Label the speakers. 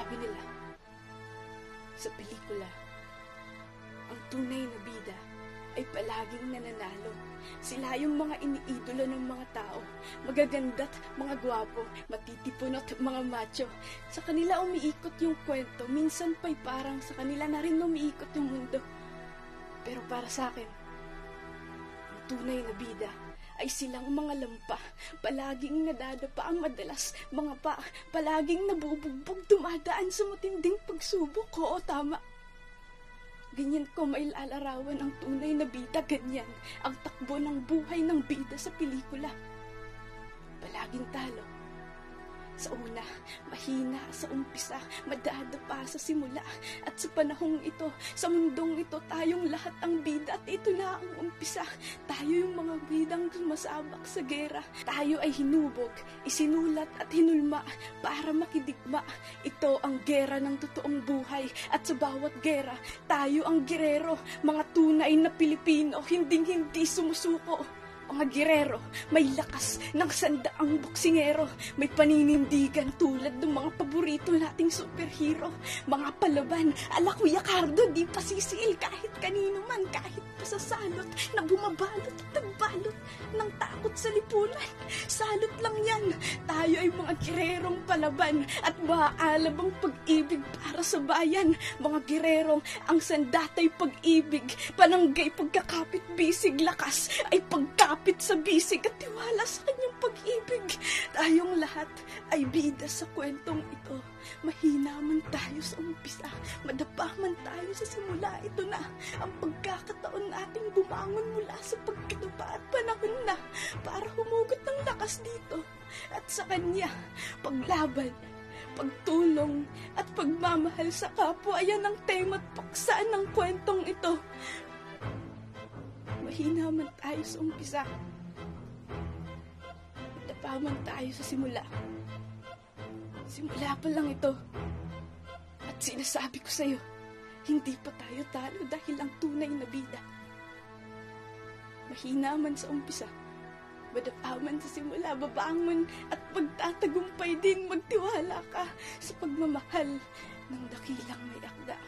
Speaker 1: Sabi nila, sa pelikula, ang tunay na bida ay palaging nananalo. Sila yung mga iniidolo ng mga tao, magaganda't mga gwapo, matitipon at mga macho. Sa kanila umiikot yung kwento, minsan pa'y parang sa kanila na rin umiikot yung mundo. Pero para sa akin, ang tunay na bida ay silang mga lampa, palaging nadadapa ang madalas, mga palaging nabubugbog, dumadaan sa matinding pagsubok. Oo, tama. Ganyan ko mailalarawan ang tunay na bida, ganyan ang takbo ng buhay ng bida sa pelikula. Palaging talo. Sa una, mahina sa umpisa, madadapa sa simula. At sa panahong ito, sa mundong ito, tayong lahat ang bida at ito na ang umpisa. Tayo yung mga bidang sumasabak sa gera. Tayo ay hinubog, isinulat at hinulma para makidigma. Ito ang gera ng totoong buhay at sa bawat gera, tayo ang girero, mga tunay na Pilipino, hinding-hindi sumusuko. Mga girero, may lakas ng sandaang boksingero, may paninindigan tulad ng mga paborito nating superhero. Mga palaban, ala Kuya Cardo, di pa sisil kahit kanino man, kahit pa sa salot na bumabalot at nagbalot ng takot sa lipunan. Salot lang yan, tayo ay mga girerong palaban at maaalab ang pag-ibig para sa bayan. Mga girerong ang sandatay pag-ibig, pananggay pagkakapit bisig, lakas ay pagkapit sa bisig at tiwala sa kanyang pag-ibig. Tayong lahat ay bida sa kwentong ito. Mahina man tayo sa umpisa, madapa man tayo sa simula. Ito na ang pagkakataon nating bumangon mula sa pagkadapa at panahon na para humugot ng lakas dito. At sa kanya, paglaban, pagtulong at pagmamahal sa kapwa, ayan ang tema at paksa ng kwentong ito. Mahina man tayo sa umpisa, madapa man tayo sa simula. Simula pa lang ito. At sinasabi ko sa'yo, hindi pa tayo talo dahil ang tunay na bida. Mahina man sa umpisa, madapa man sa simula, babangon at magtatagumpay din. Magtiwala ka sa pagmamahal ng dakilang may akda.